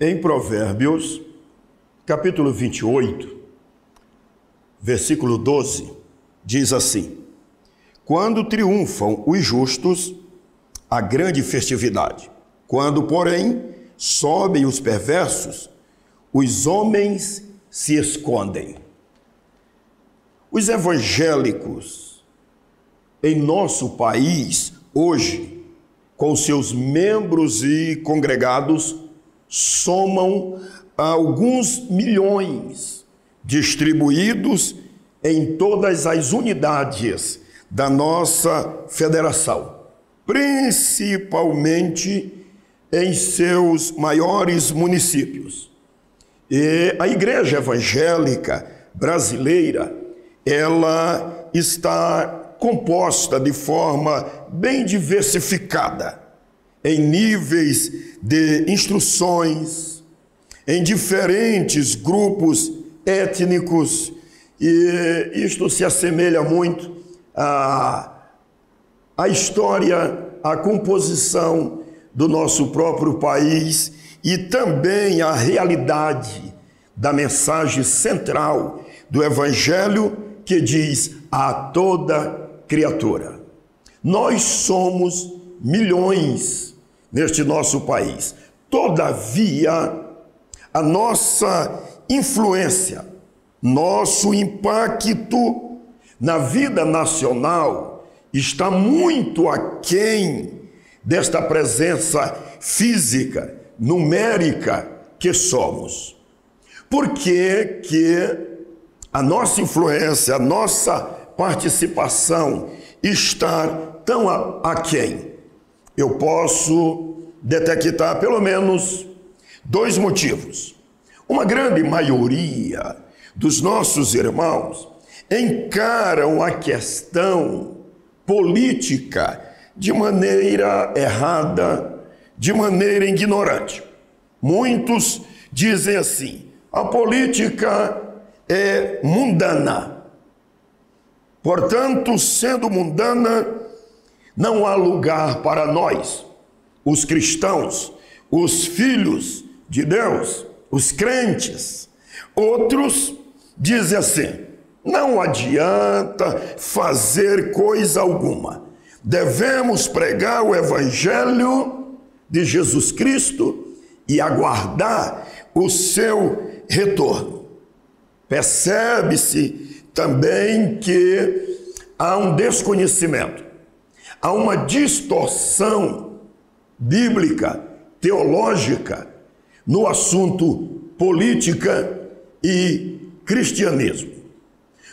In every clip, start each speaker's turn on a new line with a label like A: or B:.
A: Em Provérbios, capítulo 28, versículo 12, diz assim: quando triunfam os justos, há grande festividade. Quando, porém, sobem os perversos, os homens se escondem. Os evangélicos em nosso país, hoje, com seus membros e congregados, somam alguns milhões, distribuídos em todas as unidades da nossa federação, principalmente em seus maiores municípios. E a Igreja Evangélica Brasileira, ela está composta de forma bem diversificada, em níveis de instruções, em diferentes grupos étnicos, e isto se assemelha muito à história, à composição do nosso próprio país e também à realidade da mensagem central do Evangelho, que diz a toda criatura. Nós somos milhões neste nosso país. Todavia, a nossa influência, nosso impacto na vida nacional está muito aquém desta presença física, numérica que somos. Por que a nossa influência, a nossa participação está tão aquém? Eu posso detectar pelo menos dois motivos. Uma grande maioria dos nossos irmãos encaram a questão política de maneira errada, de maneira ignorante. Muitos dizem assim: a política é mundana. Portanto, sendo mundana, não há lugar para nós, os cristãos, os filhos de Deus, os crentes. Outros dizem assim: não adianta fazer coisa alguma. Devemos pregar o Evangelho de Jesus Cristo e aguardar o seu retorno. Percebe-se também que há um desconhecimento, há uma distorção bíblica, teológica, no assunto política e cristianismo.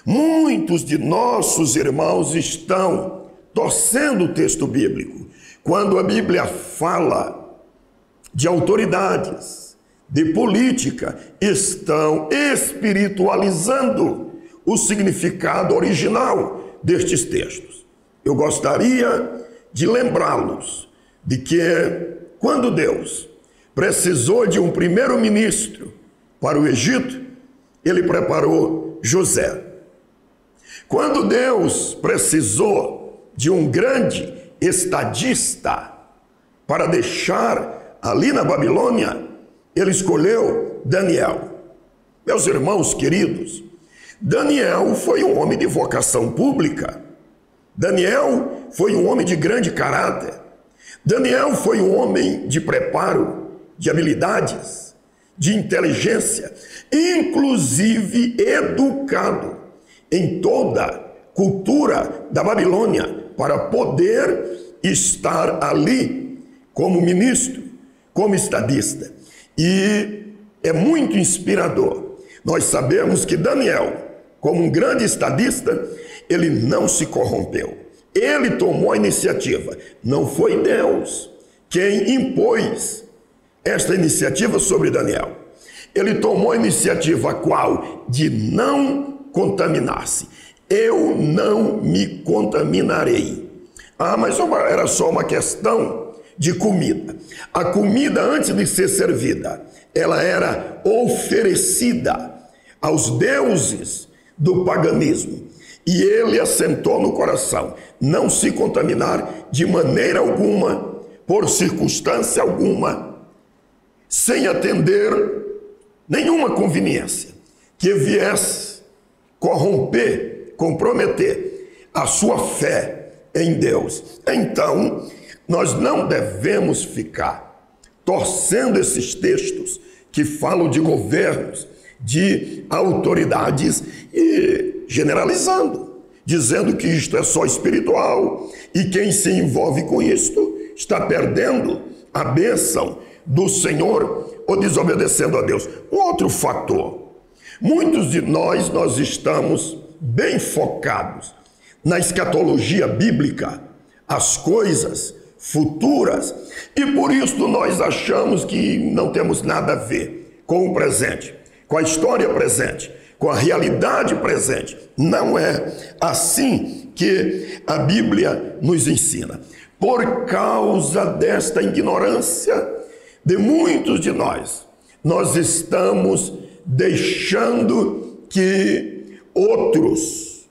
A: Muitos de nossos irmãos estão torcendo o texto bíblico. Quando a Bíblia fala de autoridades, de política, estão espiritualizando o significado original destes textos. Eu gostaria de lembrá-los de que quando Deus precisou de um primeiro-ministro para o Egito, ele preparou José. Quando Deus precisou de um grande estadista para deixar ali na Babilônia, ele escolheu Daniel. Meus irmãos queridos, Daniel foi um homem de vocação pública. Daniel foi um homem de grande caráter. Daniel foi um homem de preparo, de habilidades, de inteligência, inclusive educado em toda a cultura da Babilônia, para poder estar ali como ministro, como estadista. E é muito inspirador. Nós sabemos que Daniel, como um grande estadista, ele não se corrompeu. Ele tomou a iniciativa. Não foi Deus quem impôs esta iniciativa sobre Daniel. Ele tomou a iniciativa qual? De não contaminar-se. Eu não me contaminarei. Mas era só uma questão de comida. A comida, antes de ser servida, ela era oferecida aos deuses do paganismo. E ele assentou no coração não se contaminar de maneira alguma, por circunstância alguma, sem atender nenhuma conveniência que viesse corromper, comprometer a sua fé em Deus. Então, nós não devemos ficar torcendo esses textos que falam de governos, de autoridades e generalizando, dizendo que isto é só espiritual e quem se envolve com isto está perdendo a bênção do Senhor ou desobedecendo a Deus. Um outro fator, muitos de nós estamos bem focados na escatologia bíblica, as coisas futuras, e por isso nós achamos que não temos nada a ver com o presente, com a história presente, com a realidade presente. Não é assim que a Bíblia nos ensina. Por causa desta ignorância de muitos de nós estamos deixando que outros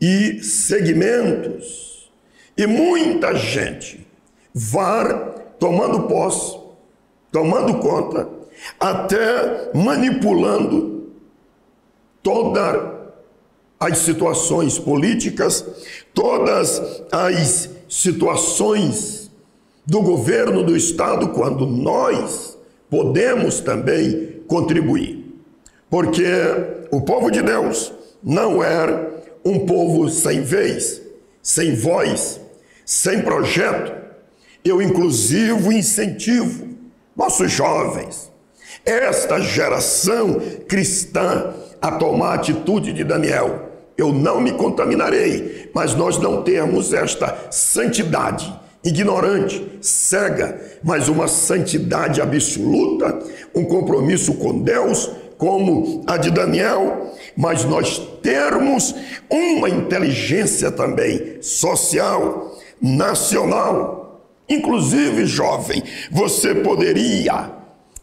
A: e segmentos e muita gente vá tomando posse, tomando conta, até manipulando todas as situações políticas, todas as situações do governo do Estado, quando nós podemos também contribuir. Porque o povo de Deus não era um povo sem vez, sem voz, sem projeto. Eu, inclusive, incentivo nossos jovens, esta geração cristã, a tomar a atitude de Daniel. Eu não me contaminarei, mas nós não temos esta santidade ignorante, cega, mas uma santidade absoluta, um compromisso com Deus, como a de Daniel, mas nós termos uma inteligência também social, nacional. Inclusive, jovem, você poderia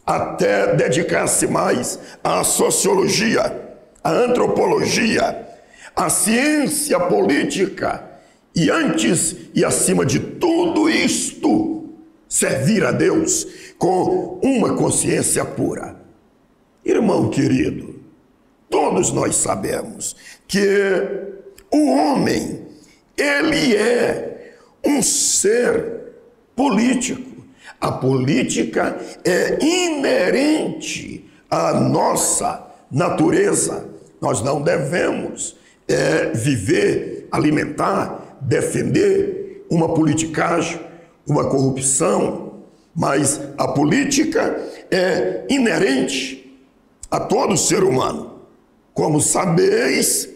A: até dedicar-se mais à sociologia, à antropologia, à ciência política, e antes e acima de tudo isto, servir a Deus com uma consciência pura. Irmão querido, todos nós sabemos que o homem, ele é um ser político. A política é inerente à nossa natureza. Nós não devemos viver, alimentar, defender uma politicagem, uma corrupção, mas a política é inerente a todo ser humano. Como sabeis,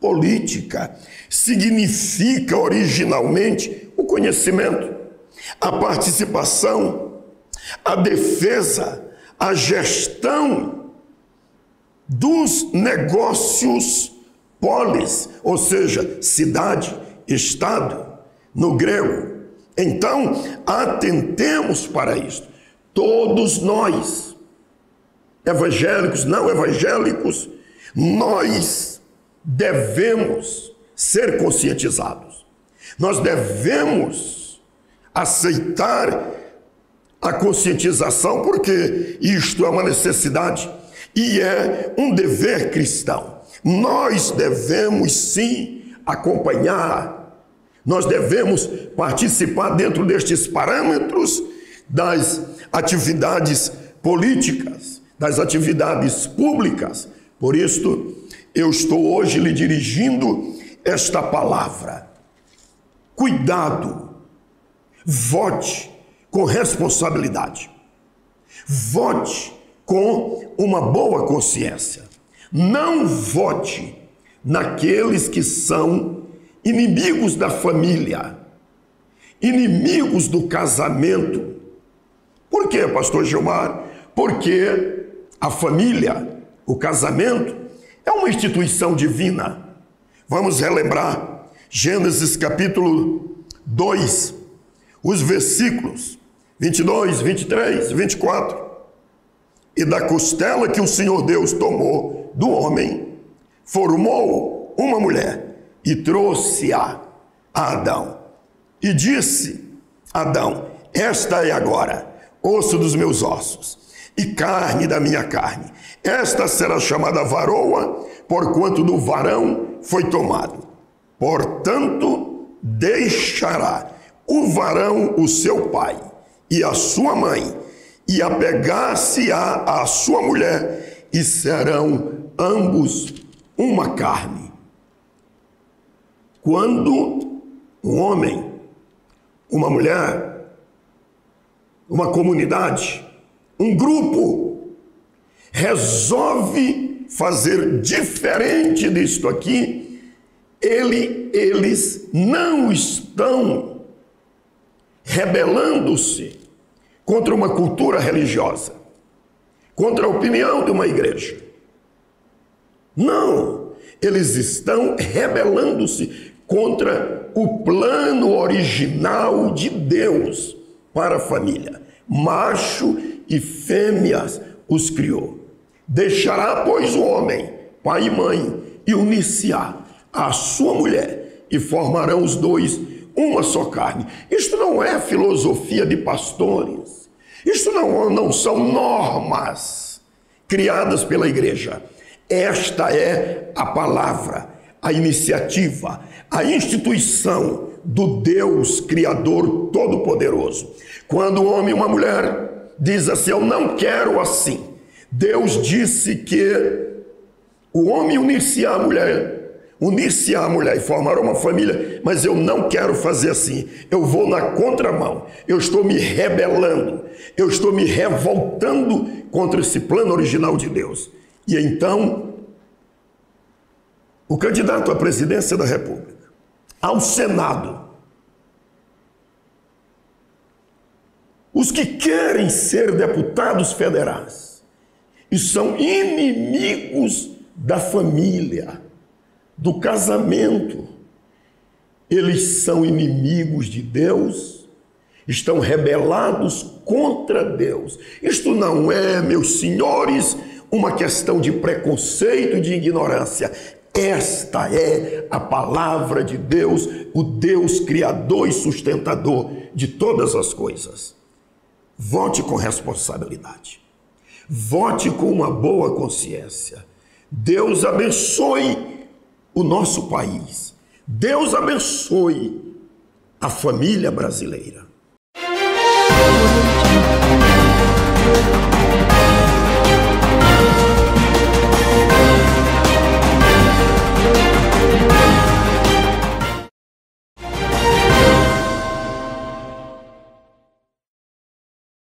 A: política significa originalmente o conhecimento, a participação, a defesa, a gestão dos negócios polis, ou seja, cidade, estado, no grego. Então, atentemos para isto. Todos nós, evangélicos, não evangélicos, nós devemos ser conscientizados. Nós devemos aceitar a conscientização, porque isto é uma necessidade e é um dever cristão. Nós devemos sim acompanhar, nós devemos participar dentro destes parâmetros das atividades políticas, das atividades públicas. Por isto, eu estou hoje lhe dirigindo esta palavra. Cuidado, vote com responsabilidade, vote com uma boa consciência. Não vote naqueles que são inimigos da família, inimigos do casamento. Por quê, pastor Gilmar? Porque a família, o casamento, é uma instituição divina. Vamos relembrar Gênesis capítulo 2, os versículos 22, 23, 24. E da costela que o Senhor Deus tomou do homem, formou uma mulher e trouxe-a a Adão. E disse Adão: esta é agora osso dos meus ossos e carne da minha carne. Esta será chamada varoa, porquanto do varão foi tomado. Portanto, deixará o varão o seu pai e a sua mãe, e apegar-se-á à sua mulher, e serão ambos uma carne. Quando um homem, uma mulher, uma comunidade, um grupo resolve fazer diferente disto aqui, eles não estão rebelando-se contra uma cultura religiosa, contra a opinião de uma igreja. Não, eles estão rebelando-se contra o plano original de Deus para a família. Macho e fêmeas os criou. Deixará, pois, o homem, pai e mãe, e unir-se-á à sua mulher, e formarão os dois uma só carne. Isto não é filosofia de pastores. Isto não são normas criadas pela igreja. Esta é a palavra, a iniciativa, a instituição do Deus Criador Todo-Poderoso. Quando um homem e uma mulher diz assim, eu não quero assim, Deus disse que o homem unir-se à mulher e formar uma família, mas eu não quero fazer assim, eu vou na contramão, eu estou me rebelando, eu estou me revoltando contra esse plano original de Deus. E então, o candidato à presidência da República, ao Senado, os que querem ser deputados federais e são inimigos da família, do casamento, eles são inimigos de Deus, estão rebelados contra Deus. Isto não é, meus senhores, uma questão de preconceito e de ignorância. Esta é a palavra de Deus, o Deus criador e sustentador de todas as coisas. Vote com responsabilidade. Vote com uma boa consciência. Deus abençoe o nosso país. Deus abençoe a família brasileira.